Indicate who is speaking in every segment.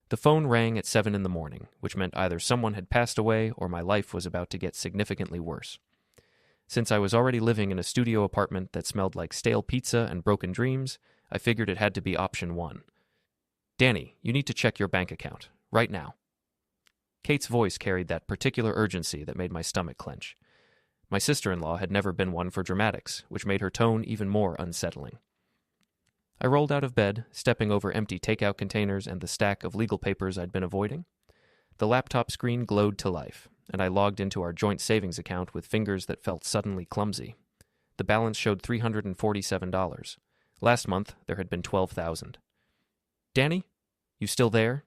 Speaker 1: The phone rang at 7 in the morning, which meant either someone had passed away or my life was about to get significantly worse. Since I was already living in a studio apartment that smelled like stale pizza and broken dreams, I figured it had to be option 1. Danny, you need to check your bank account, right now. Cait's voice carried that particular urgency that made my stomach clench. My sister-in-law had never been one for dramatics, which made her tone even more unsettling. I rolled out of bed, stepping over empty takeout containers and the stack of legal papers I'd been avoiding. The laptop screen glowed to life, and I logged into our joint savings account with fingers that felt suddenly clumsy. The balance showed $347. Last month, there had been $12,000. Danny? You still there?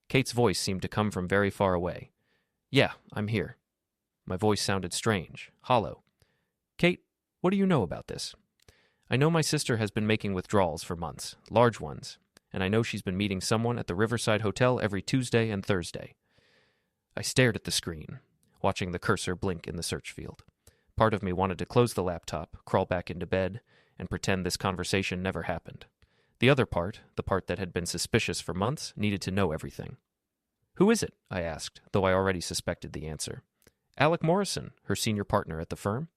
Speaker 1: Cait's voice seemed to come from very far away. Yeah, I'm here. My voice sounded strange, hollow. Cait, what do you know about this? I know my sister has been making withdrawals for months, large ones, and I know she's been meeting someone at the Riverside Hotel every Tuesday and Thursday. I stared at the screen, watching the cursor blink in the search field. Part of me wanted to close the laptop, crawl back into bed, and pretend this conversation never happened. The other part, the part that had been suspicious for months, needed to know everything. Who is it? I asked, though I already suspected the answer. Alec Morrison, her senior partner at the firm.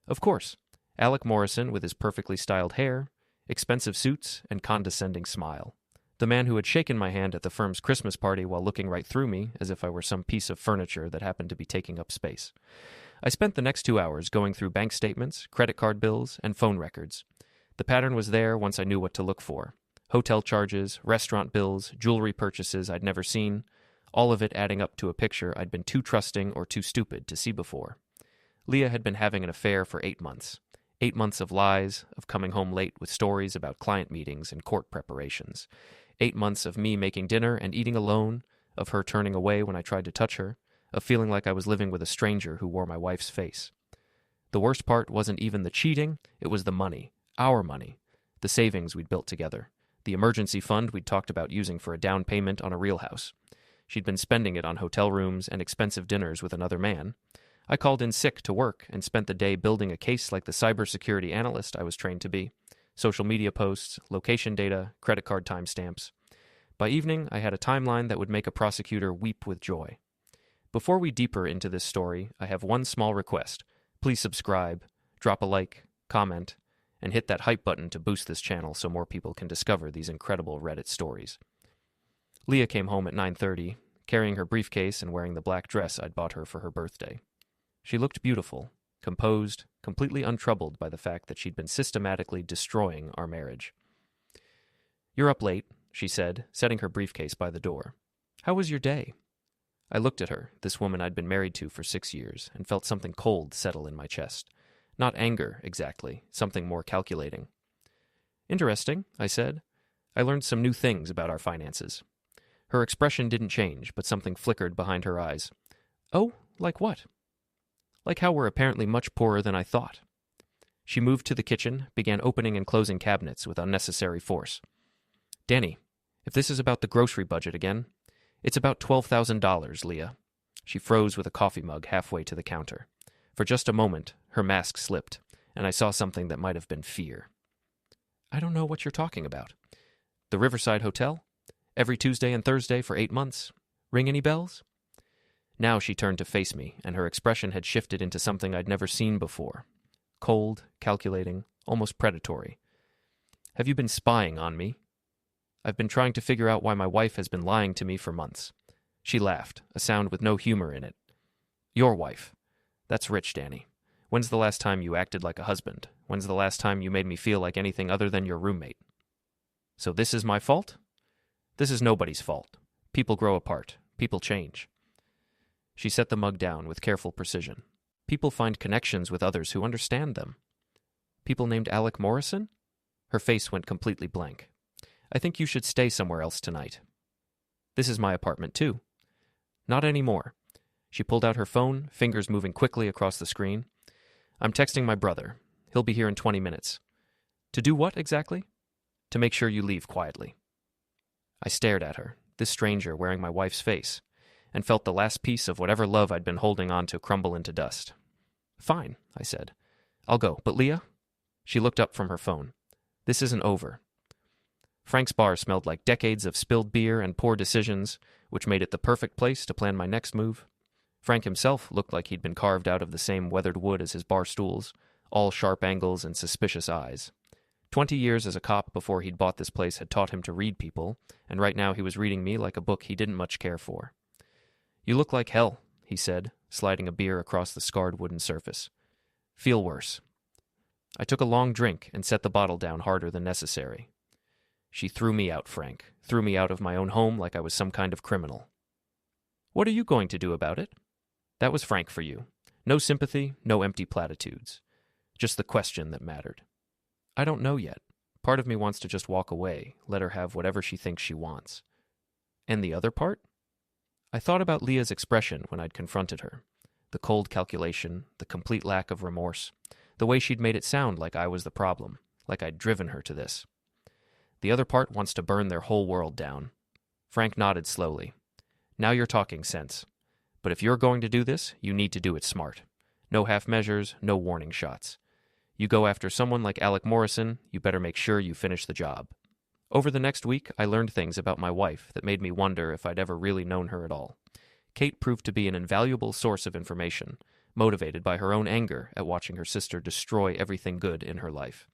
Speaker 1: Of course, Alec Morrison with his perfectly styled hair, expensive suits, and condescending smile. The man who had shaken my hand at the firm's Christmas party while looking right through me as if I were some piece of furniture that happened to be taking up space. I spent the next 2 hours going through bank statements, credit card bills, and phone records. The pattern was there once I knew what to look for. Hotel charges, restaurant bills, jewelry purchases I'd never seen, all of it adding up to a picture I'd been too trusting or too stupid to see before. Leah had been having an affair for 8 months. 8 months of lies, of coming home late with stories about client meetings and court preparations. 8 months of me making dinner and eating alone, of her turning away when I tried to touch her, of feeling like I was living with a stranger who wore my wife's face. The worst part wasn't even the cheating, it was the money. Our money. The savings we'd built together. The emergency fund we'd talked about using for a down payment on a real house. She'd been spending it on hotel rooms and expensive dinners with another man. I called in sick to work and spent the day building a case like the cybersecurity analyst I was trained to be. Social media posts, location data, credit card timestamps. By evening, I had a timeline that would make a prosecutor weep with joy. Before we deeper into this story, I have one small request. Please subscribe, drop a like, comment, and hit that hype button to boost this channel so more people can discover these incredible Reddit stories. Leah came home at 9:30, carrying her briefcase and wearing the black dress I'd bought her for her birthday. She looked beautiful, composed, completely untroubled by the fact that she'd been systematically destroying our marriage. You're up late, she said, setting her briefcase by the door. How was your day? I looked at her, this woman I'd been married to for 6 years, and felt something cold settle in my chest. Not anger, exactly, something more calculating. Interesting, I said. I learned some new things about our finances. Her expression didn't change, but something flickered behind her eyes. Oh, like what? Like how we're apparently much poorer than I thought. She moved to the kitchen, began opening and closing cabinets with unnecessary force. Danny, if this is about the grocery budget again, it's about $12,000, Leah. She froze with a coffee mug halfway to the counter. For just a moment, her mask slipped, and I saw something that might have been fear. I don't know what you're talking about. The Riverside Hotel? Every Tuesday and Thursday for 8 months. Ring any bells? Now she turned to face me, and her expression had shifted into something I'd never seen before. Cold, calculating, almost predatory. Have you been spying on me? I've been trying to figure out why my wife has been lying to me for months. She laughed, a sound with no humor in it. Your wife. That's rich, Danny. When's the last time you acted like a husband? When's the last time you made me feel like anything other than your roommate? So this is my fault? This is nobody's fault. People grow apart. People change. She set the mug down with careful precision. People find connections with others who understand them. People named Alec Morrison? Her face went completely blank. I think you should stay somewhere else tonight. This is my apartment, too. Not anymore. She pulled out her phone, fingers moving quickly across the screen. I'm texting my brother. He'll be here in 20 minutes. To do what, exactly? To make sure you leave quietly. I stared at her, this stranger wearing my wife's face, and felt the last piece of whatever love I'd been holding on to crumble into dust. Fine, I said. I'll go, but Leah? She looked up from her phone. This isn't over. Frank's bar smelled like decades of spilled beer and poor decisions, which made it the perfect place to plan my next move. Frank himself looked like he'd been carved out of the same weathered wood as his bar stools, all sharp angles and suspicious eyes. 20 years as a cop before he'd bought this place had taught him to read people, and right now he was reading me like a book he didn't much care for. "You look like hell," he said, sliding a beer across the scarred wooden surface. "Feel worse." I took a long drink and set the bottle down harder than necessary. "She threw me out, Frank. Threw me out of my own home like I was some kind of criminal." "What are you going to do about it?" That was Frank for you. No sympathy, no empty platitudes. Just the question that mattered. "I don't know yet. Part of me wants to just walk away, let her have whatever she thinks she wants." "And the other part?" I thought about Leah's expression when I'd confronted her. The cold calculation, the complete lack of remorse, the way she'd made it sound like I was the problem, like I'd driven her to this. "The other part wants to burn their whole world down." Frank nodded slowly. "Now you're talking sense. But if you're going to do this, you need to do it smart. No half measures, no warning shots. You go after someone like Alec Morrison, you better make sure you finish the job." Over the next week, I learned things about my wife that made me wonder if I'd ever really known her at all. Cait proved to be an invaluable source of information, motivated by her own anger at watching her sister destroy everything good in her life.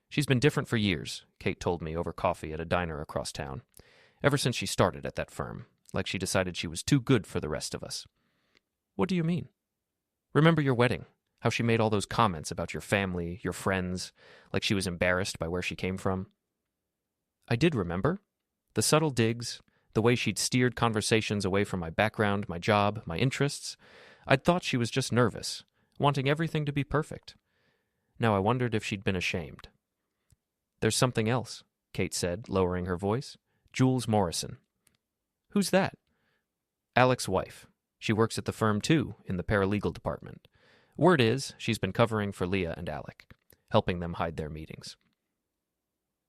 Speaker 1: "She's been different for years," Cait told me over coffee at a diner across town. "Ever since she started at that firm, like she decided she was too good for the rest of us." "What do you mean?" "Remember your wedding? How she made all those comments about your family, your friends, like she was embarrassed by where she came from?" I did remember. The subtle digs, the way she'd steered conversations away from my background, my job, my interests. I'd thought she was just nervous, wanting everything to be perfect. Now I wondered if she'd been ashamed. "There's something else," Cait said, lowering her voice. "Jules Morrison." "Who's that?" "Alec's wife. She works at the firm, too, in the paralegal department. Word is, she's been covering for Leah and Alec, helping them hide their meetings."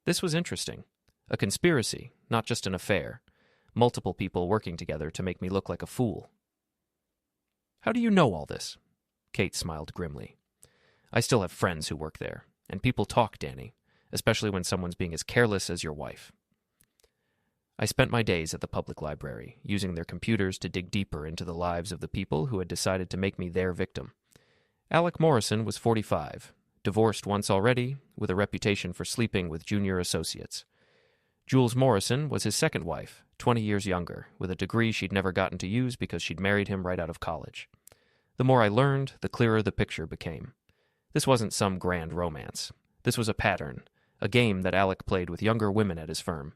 Speaker 1: This was interesting. A conspiracy, not just an affair. Multiple people working together to make me look like a fool. "How do you know all this?" Cait smiled grimly. "I still have friends who work there, and people talk, Danny, especially when someone's being as careless as your wife." I spent my days at the public library, using their computers to dig deeper into the lives of the people who had decided to make me their victim. Alec Morrison was 45, divorced once already, with a reputation for sleeping with junior associates. Jules Morrison was his second wife, 20 years younger, with a degree she'd never gotten to use because she'd married him right out of college. The more I learned, the clearer the picture became. This wasn't some grand romance. This was a pattern, a game that Alec played with younger women at his firm,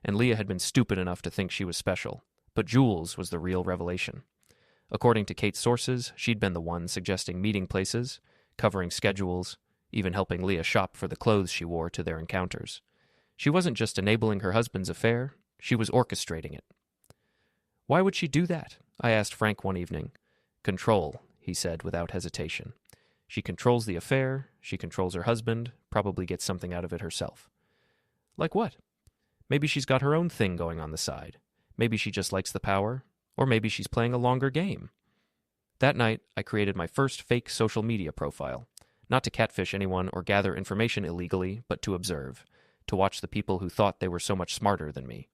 Speaker 1: and Leah had been stupid enough to think she was special, but Jules was the real revelation. According to Cait's sources, she'd been the one suggesting meeting places, covering schedules, even helping Leah shop for the clothes she wore to their encounters. She wasn't just enabling her husband's affair, she was orchestrating it. "Why would she do that?" I asked Frank one evening. "Control," he said without hesitation. "She controls the affair, she controls her husband, probably gets something out of it herself." "Like what?" "Maybe she's got her own thing going on the side. Maybe she just likes the power, or maybe she's playing a longer game." That night, I created my first fake social media profile, not to catfish anyone or gather information illegally, but to observe, to watch the people who thought they were so much smarter than me.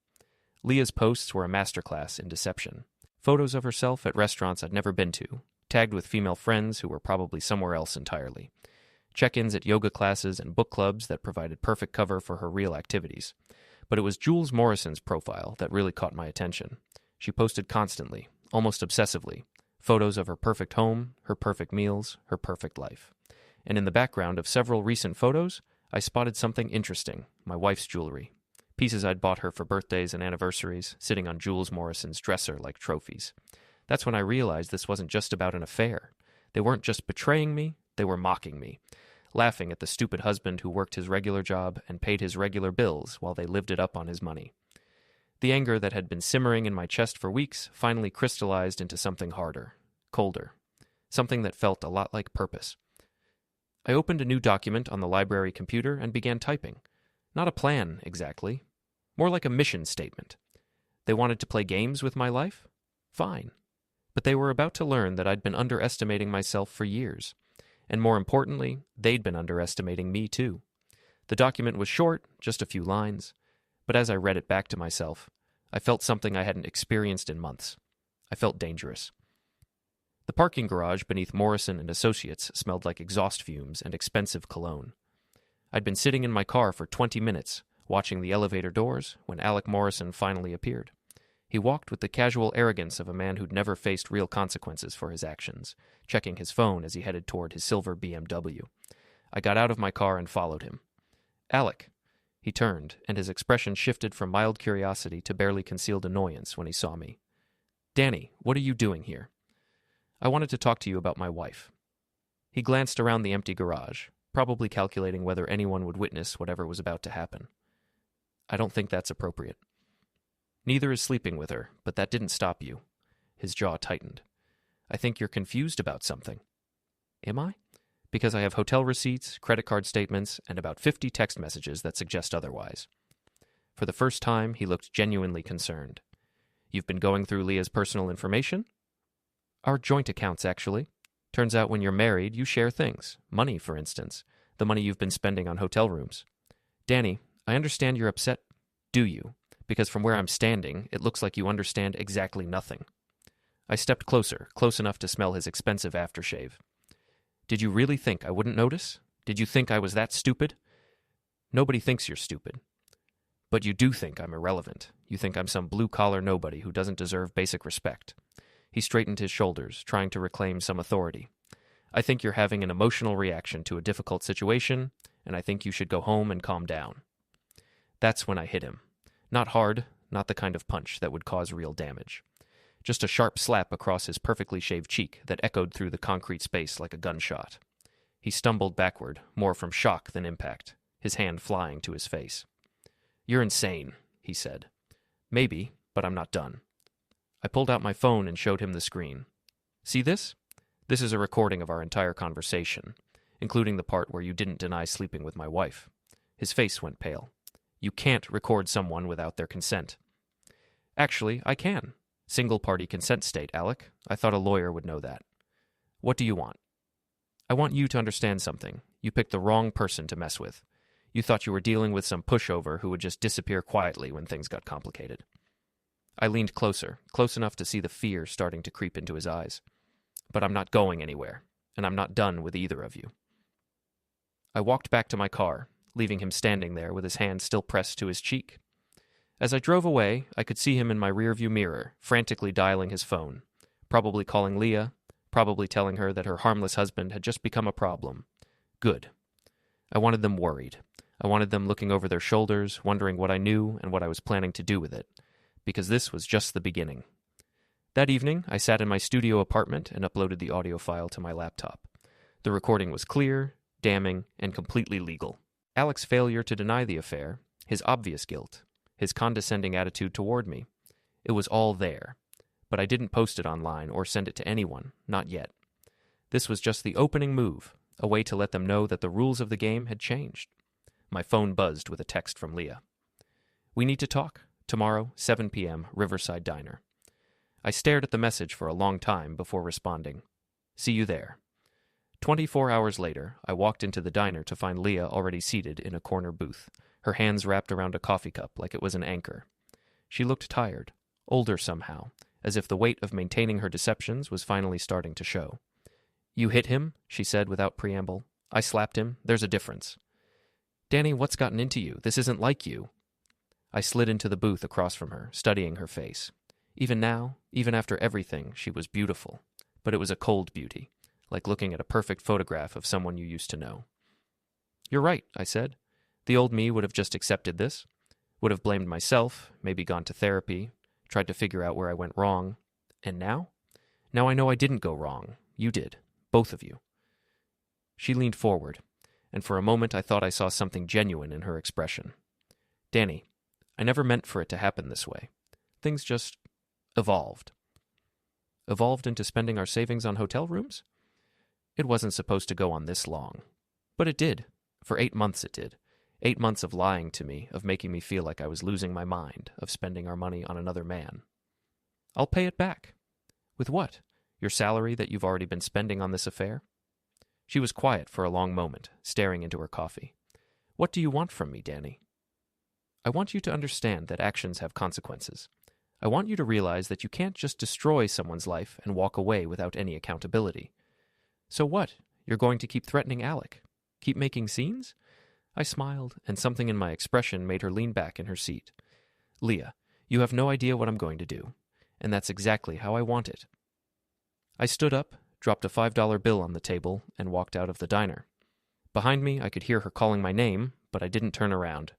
Speaker 1: Leah's posts were a masterclass in deception. Photos of herself at restaurants I'd never been to, tagged with female friends who were probably somewhere else entirely. Check-ins at yoga classes and book clubs that provided perfect cover for her real activities. But it was Jules Morrison's profile that really caught my attention. She posted constantly, almost obsessively, photos of her perfect home, her perfect meals, her perfect life. And in the background of several recent photos, I spotted something interesting, my wife's jewelry. Pieces I'd bought her for birthdays and anniversaries, sitting on Jules Morrison's dresser like trophies. That's when I realized this wasn't just about an affair. They weren't just betraying me, they were mocking me, laughing at the stupid husband who worked his regular job and paid his regular bills while they lived it up on his money. The anger that had been simmering in my chest for weeks finally crystallized into something harder, colder, something that felt a lot like purpose. I opened a new document on the library computer and began typing. Not a plan, exactly. More like a mission statement. They wanted to play games with my life? Fine. But they were about to learn that I'd been underestimating myself for years. And more importantly, they'd been underestimating me too. The document was short, just a few lines, but as I read it back to myself, I felt something I hadn't experienced in months. I felt dangerous. The parking garage beneath Morrison and Associates smelled like exhaust fumes and expensive cologne. I'd been sitting in my car for 20 minutes, watching the elevator doors, when Alec Morrison finally appeared. He walked with the casual arrogance of a man who'd never faced real consequences for his actions, checking his phone as he headed toward his silver BMW. I got out of my car and followed him. "Alec." He turned, and his expression shifted from mild curiosity to barely concealed annoyance when he saw me. "Danny, what are you doing here?" "I wanted to talk to you about my wife." He glanced around the empty garage, probably calculating whether anyone would witness whatever was about to happen. "I don't think that's appropriate." "Neither is sleeping with her, but that didn't stop you." His jaw tightened. "I think you're confused about something." "Am I?" "Because I have hotel receipts, credit card statements, and about 50 text messages that suggest otherwise." For the first time, he looked genuinely concerned. "You've been going through Leah's personal information?" "Our joint accounts, actually. Turns out when you're married, you share things. Money, for instance. The money you've been spending on hotel rooms." "Danny, I understand you're upset." "Do you? Because from where I'm standing, it looks like you understand exactly nothing." I stepped closer, close enough to smell his expensive aftershave. "Did you really think I wouldn't notice? Did you think I was that stupid?" "Nobody thinks you're stupid. But you do think I'm irrelevant. You think I'm some blue-collar nobody who doesn't deserve basic respect." He straightened his shoulders, trying to reclaim some authority. "I think you're having an emotional reaction to a difficult situation, and I think you should go home and calm down." That's when I hit him. Not hard, not the kind of punch that would cause real damage. Just a sharp slap across his perfectly shaved cheek that echoed through the concrete space like a gunshot. He stumbled backward, more from shock than impact, his hand flying to his face. "You're insane," he said. "Maybe, but I'm not done." I pulled out my phone and showed him the screen. "See this? This is a recording of our entire conversation, including the part where you didn't deny sleeping with my wife." His face went pale. "You can't record someone without their consent." "Actually, I can. Single-party consent state, Alec. I thought a lawyer would know that." "What do you want?" "I want you to understand something. You picked the wrong person to mess with. You thought you were dealing with some pushover who would just disappear quietly when things got complicated." I leaned closer, close enough to see the fear starting to creep into his eyes. "But I'm not going anywhere, and I'm not done with either of you." I walked back to my car, leaving him standing there with his hand still pressed to his cheek. As I drove away, I could see him in my rearview mirror, frantically dialing his phone, probably calling Leah, probably telling her that her harmless husband had just become a problem. Good. I wanted them worried. I wanted them looking over their shoulders, wondering what I knew and what I was planning to do with it, because this was just the beginning. That evening, I sat in my studio apartment and uploaded the audio file to my laptop. The recording was clear, damning, and completely legal. Alec's failure to deny the affair, his obvious guilt, his condescending attitude toward me. It was all there, but I didn't post it online or send it to anyone, not yet. This was just the opening move, a way to let them know that the rules of the game had changed. My phone buzzed with a text from Leah. "We need to talk. Tomorrow, 7 p.m., Riverside Diner." I stared at the message for a long time before responding. "See you there." 24 hours later, I walked into the diner to find Leah already seated in a corner booth, her hands wrapped around a coffee cup like it was an anchor. She looked tired, older somehow, as if the weight of maintaining her deceptions was finally starting to show. "You hit him?" she said without preamble. "I slapped him. There's a difference." "Danny, what's gotten into you? This isn't like you." I slid into the booth across from her, studying her face. Even now, even after everything, she was beautiful. But it was a cold beauty, like looking at a perfect photograph of someone you used to know. "You're right," I said. "The old me would have just accepted this, would have blamed myself, maybe gone to therapy, tried to figure out where I went wrong. And now? Now I know I didn't go wrong. You did. Both of you." She leaned forward, and for a moment I thought I saw something genuine in her expression. "Danny, I never meant for it to happen this way. Things just evolved." Evolved into spending our savings on hotel rooms? It wasn't supposed to go on this long. But it did. For 8 months it did. 8 months of lying to me, of making me feel like I was losing my mind, of spending our money on another man. "I'll pay it back." "With what? Your salary that you've already been spending on this affair?" She was quiet for a long moment, staring into her coffee. What do you want from me, Danny? I want you to understand that actions have consequences. I want you to realize that you can't just destroy someone's life and walk away without any accountability. So what? You're going to keep threatening Alec? Keep making scenes? I smiled, and something in my expression made her lean back in her seat. Leah, you have no idea what I'm going to do, and that's exactly how I want it. I stood up, dropped a $5 bill on the table, and walked out of the diner. Behind me, I could hear her calling my name, but I didn't turn around.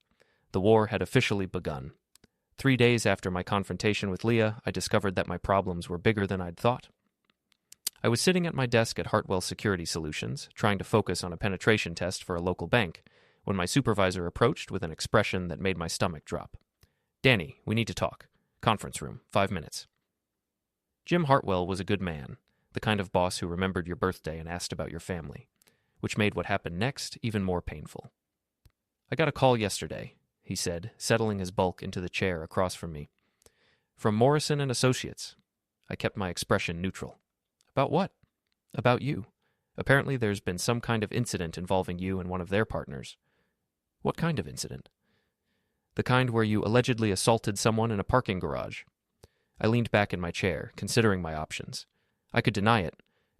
Speaker 1: The war had officially begun. 3 days after my confrontation with Leah, I discovered that my problems were bigger than I'd thought. I was sitting at my desk at Hartwell Security Solutions, trying to focus on a penetration test for a local bank, when my supervisor approached with an expression that made my stomach drop. Danny, we need to talk. Conference room, 5 minutes. Jim Hartwell was a good man, the kind of boss who remembered your birthday and asked about your family, which made what happened next even more painful. I got a call yesterday, he said, settling his bulk into the chair across from me. From Morrison and Associates. I kept my expression neutral. About what? About you. Apparently there's been some kind of incident involving you and one of their partners. What kind of incident? The kind where you allegedly assaulted someone in a parking garage. I leaned back in my chair, considering my options. I could deny it,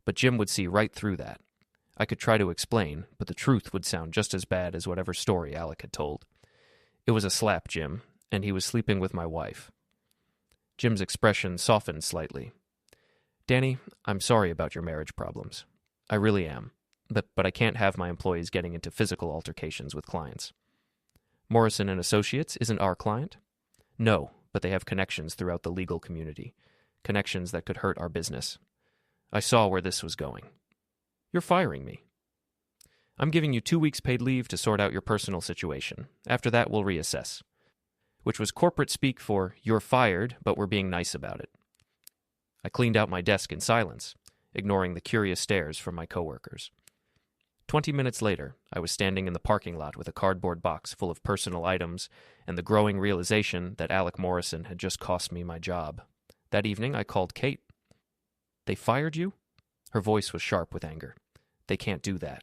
Speaker 1: but Jim would see right through that. I could try to explain, but the truth would sound just as bad as whatever story Alec had told. It was a slap, Jim, and he was sleeping with my wife. Jim's expression softened slightly. Danny, I'm sorry about your marriage problems. I really am. But I can't have my employees getting into physical altercations with clients. Morrison and Associates isn't our client? No, but they have connections throughout the legal community. Connections that could hurt our business. I saw where this was going. You're firing me. I'm giving you 2 weeks paid leave to sort out your personal situation. After that, we'll reassess. Which was corporate speak for, you're fired, but we're being nice about it. I cleaned out my desk in silence, ignoring the curious stares from my coworkers. 20 minutes later, I was standing in the parking lot with a cardboard box full of personal items and the growing realization that Alec Morrison had just cost me my job. That evening, I called Cait. They fired you? Her voice was sharp with anger. They can't do that.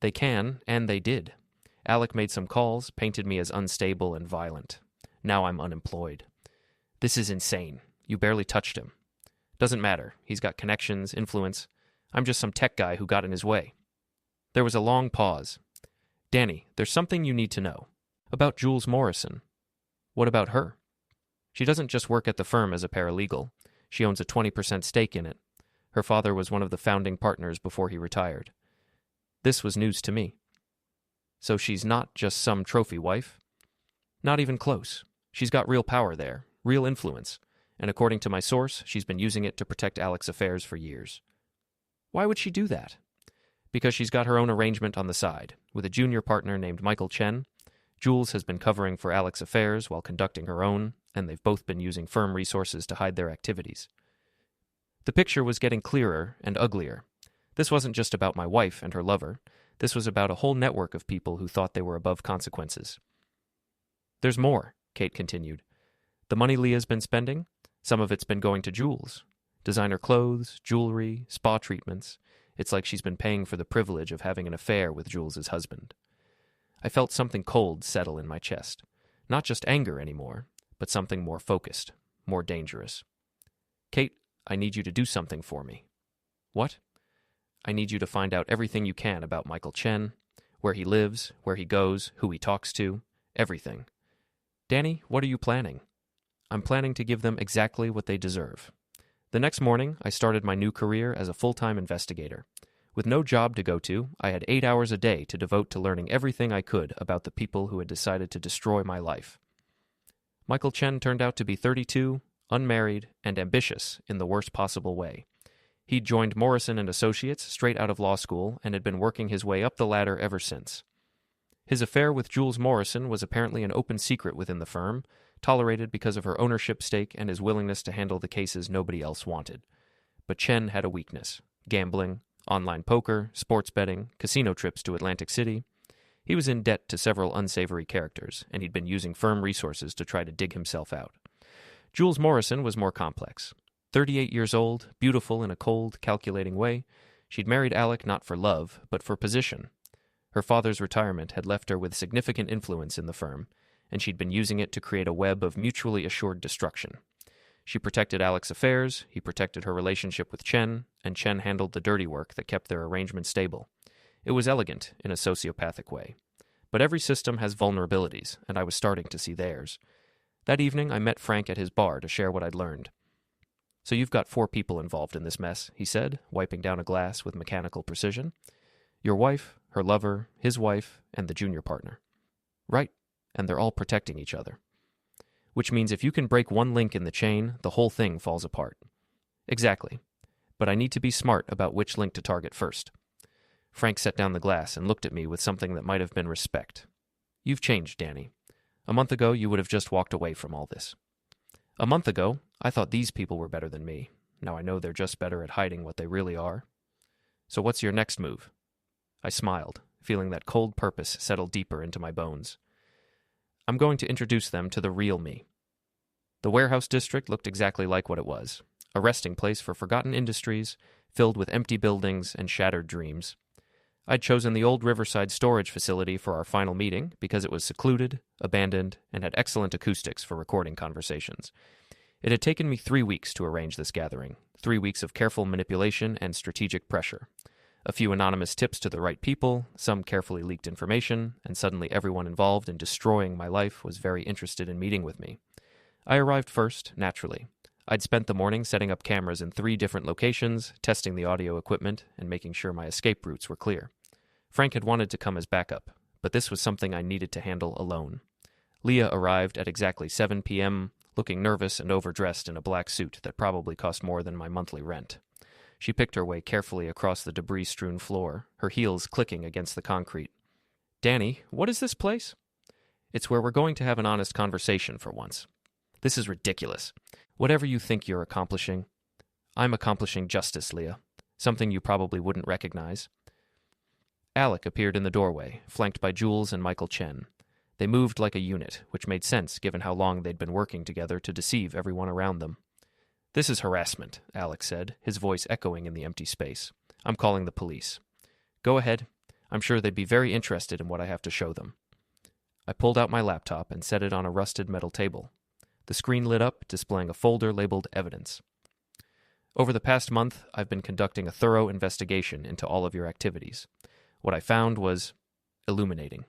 Speaker 1: They can, and they did. Alec made some calls, painted me as unstable and violent. Now I'm unemployed. This is insane. You barely touched him. Doesn't matter. He's got connections, influence. I'm just some tech guy who got in his way. There was a long pause. Danny, there's something you need to know. About Jules Morrison. What about her? She doesn't just work at the firm as a paralegal. She owns a 20% stake in it. Her father was one of the founding partners before he retired. This was news to me. So she's not just some trophy wife? Not even close. She's got real power there, real influence, and according to my source, she's been using it to protect Alec's affairs for years. Why would she do that? Because she's got her own arrangement on the side, with a junior partner named Michael Chen. Jules has been covering for Alec's affairs while conducting her own, and they've both been using firm resources to hide their activities. The picture was getting clearer and uglier. This wasn't just about my wife and her lover. This was about a whole network of people who thought they were above consequences. There's more, Cait continued. The money Leah's been spending, some of it's been going to Jules. Designer clothes, jewelry, spa treatments. It's like she's been paying for the privilege of having an affair with Jules's husband. I felt something cold settle in my chest. Not just anger anymore, but something more focused, more dangerous. Cait, I need you to do something for me. What? I need you to find out everything you can about Michael Chen, where he lives, where he goes, who he talks to, everything. Danny, what are you planning? I'm planning to give them exactly what they deserve. The next morning, I started my new career as a full-time investigator. With no job to go to, I had 8 hours a day to devote to learning everything I could about the people who had decided to destroy my life. Michael Chen turned out to be 32, unmarried, and ambitious in the worst possible way. He'd joined Morrison and Associates straight out of law school and had been working his way up the ladder ever since. His affair with Jules Morrison was apparently an open secret within the firm, tolerated because of her ownership stake and his willingness to handle the cases nobody else wanted. But Chen had a weakness: gambling, online poker, sports betting, casino trips to Atlantic City. He was in debt to several unsavory characters, and he'd been using firm resources to try to dig himself out. Jules Morrison was more complex. 38 years old, beautiful in a cold, calculating way, she'd married Alec not for love, but for position. Her father's retirement had left her with significant influence in the firm, and she'd been using it to create a web of mutually assured destruction. She protected Alec's affairs, he protected her relationship with Chen, and Chen handled the dirty work that kept their arrangement stable. It was elegant in a sociopathic way. But every system has vulnerabilities, and I was starting to see theirs. That evening, I met Frank at his bar to share what I'd learned. "So you've got 4 people involved in this mess," he said, wiping down a glass with mechanical precision. "Your wife, her lover, his wife, and the junior partner." "Right, and they're all protecting each other. Which means if you can break one link in the chain, the whole thing falls apart." "Exactly. But I need to be smart about which link to target first." Frank set down the glass and looked at me with something that might have been respect. "You've changed, Danny. A month ago, you would have just walked away from all this. A month ago, I thought these people were better than me. Now I know they're just better at hiding what they really are. So what's your next move?" I smiled, feeling that cold purpose settle deeper into my bones. "I'm going to introduce them to the real me." The warehouse district looked exactly like what it was, a resting place for forgotten industries, filled with empty buildings and shattered dreams. I'd chosen the old Riverside storage facility for our final meeting because it was secluded, abandoned, and had excellent acoustics for recording conversations. It had taken me 3 weeks to arrange this gathering, 3 weeks of careful manipulation and strategic pressure. A few anonymous tips to the right people, some carefully leaked information, and suddenly everyone involved in destroying my life was very interested in meeting with me. I arrived first, naturally. I'd spent the morning setting up cameras in 3 different locations, testing the audio equipment, and making sure my escape routes were clear. Frank had wanted to come as backup, but this was something I needed to handle alone. Leah arrived at exactly 7 p.m., looking nervous and overdressed in a black suit that probably cost more than my monthly rent. She picked her way carefully across the debris-strewn floor, her heels clicking against the concrete. "Danny, what is this place?" "It's where we're going to have an honest conversation for once." "This is ridiculous. Whatever you think you're accomplishing." "I'm accomplishing justice, Leah. Something you probably wouldn't recognize." Alec appeared in the doorway, flanked by Jules and Michael Chen. They moved like a unit, which made sense given how long they'd been working together to deceive everyone around them. "This is harassment," Alec said, his voice echoing in the empty space. "I'm calling the police." "Go ahead. I'm sure they'd be very interested in what I have to show them." I pulled out my laptop and set it on a rusted metal table. The screen lit up, displaying a folder labeled Evidence. "Over the past month, I've been conducting a thorough investigation into all of your activities. What I found was illuminating."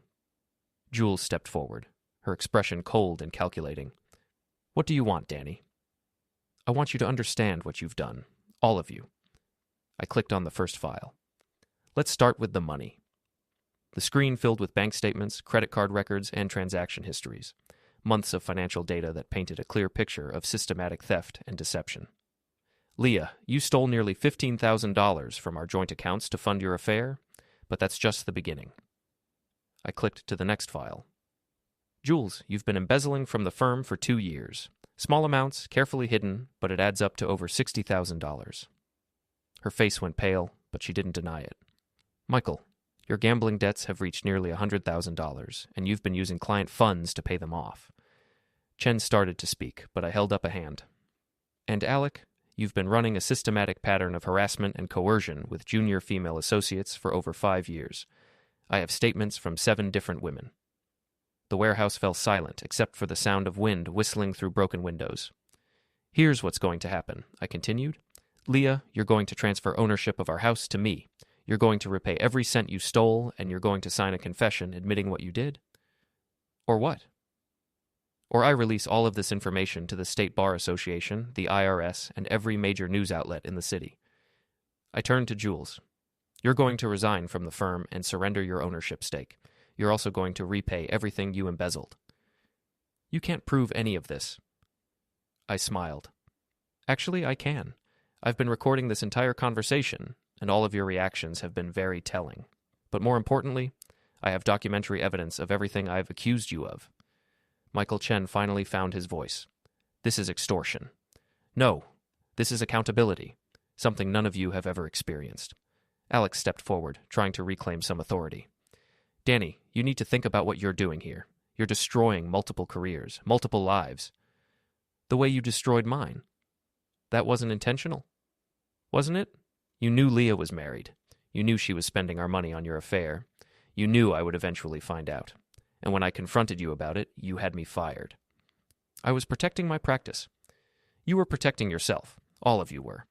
Speaker 1: Jules stepped forward, her expression cold and calculating. "What do you want, Danny?" "I want you to understand what you've done. All of you." I clicked on the first file. "Let's start with the money." The screen filled with bank statements, credit card records, and transaction histories. Months of financial data that painted a clear picture of systematic theft and deception. "Leah, you stole nearly $15,000 from our joint accounts to fund your affair, but that's just the beginning." I clicked to the next file. "Jules, you've been embezzling from the firm for 2 years. Small amounts, carefully hidden, but it adds up to over $60,000. Her face went pale, but she didn't deny it. "Michael, your gambling debts have reached nearly $100,000, and you've been using client funds to pay them off." Chen started to speak, but I held up a hand. "And Alec, you've been running a systematic pattern of harassment and coercion with junior female associates for over 5 years. I have statements from 7 different women." The warehouse fell silent, except for the sound of wind whistling through broken windows. "Here's what's going to happen," I continued. "Leah, you're going to transfer ownership of our house to me. You're going to repay every cent you stole, and you're going to sign a confession admitting what you did." "Or what?" "Or I release all of this information to the State Bar Association, the IRS, and every major news outlet in the city." I turned to Jules. "You're going to resign from the firm and surrender your ownership stake. You're also going to repay everything you embezzled." "You can't prove any of this." I smiled. "Actually, I can. I've been recording this entire conversation, and all of your reactions have been very telling. But more importantly, I have documentary evidence of everything I've accused you of." Michael Chen finally found his voice. "This is extortion. No, this is accountability, something none of you have ever experienced." Alex stepped forward, trying to reclaim some authority. "Danny, you need to think about what you're doing here. You're destroying multiple careers, multiple lives. The way you destroyed mine. That wasn't intentional, wasn't it? You knew Leah was married. You knew she was spending our money on your affair. You knew I would eventually find out. And when I confronted you about it, you had me fired. I was protecting my practice. You were protecting yourself. All of you were.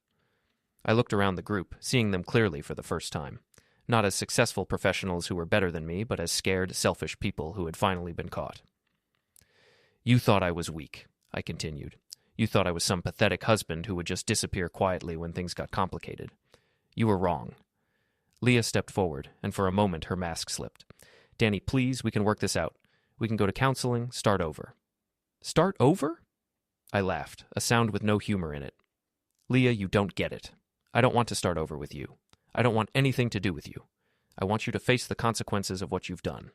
Speaker 1: I looked around the group, seeing them clearly for the first time. Not as successful professionals who were better than me, but as scared, selfish people who had finally been caught. You thought I was weak, I continued. You thought I was some pathetic husband who would just disappear quietly when things got complicated. You were wrong. Leah stepped forward, and for a moment her mask slipped. Danny, please, we can work this out. We can go to counseling, start over. Start over? I laughed, a sound with no humor in it. Leah, you don't get it. I don't want to start over with you. I don't want anything to do with you. I want you to face the consequences of what you've done.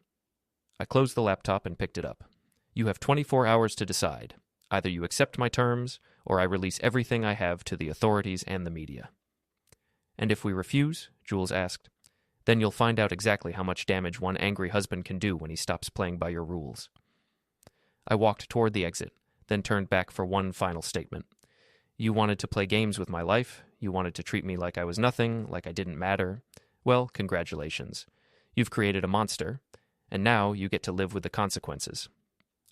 Speaker 1: I closed the laptop and picked it up. You have 24 hours to decide. Either you accept my terms, or I release everything I have to the authorities and the media. And if we refuse, Jules asked, then you'll find out exactly how much damage one angry husband can do when he stops playing by your rules. I walked toward the exit, then turned back for one final statement. You wanted to play games with my life. You wanted to treat me like I was nothing, like I didn't matter. Well, congratulations. You've created a monster, and now you get to live with the consequences.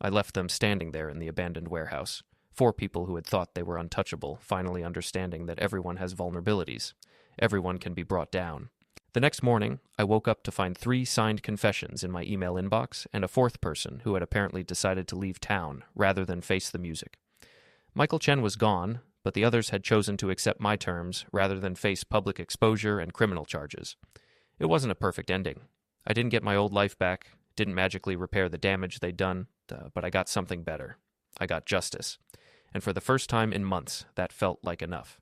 Speaker 1: I left them standing there in the abandoned warehouse, 4 people who had thought they were untouchable, finally understanding that everyone has vulnerabilities. Everyone can be brought down. The next morning, I woke up to find 3 signed confessions in my email inbox and a 4th person who had apparently decided to leave town rather than face the music. Michael Chen was gone, but the others had chosen to accept my terms rather than face public exposure and criminal charges. It wasn't a perfect ending. I didn't get my old life back, didn't magically repair the damage they'd done, but I got something better. I got justice. And for the first time in months, that felt like enough.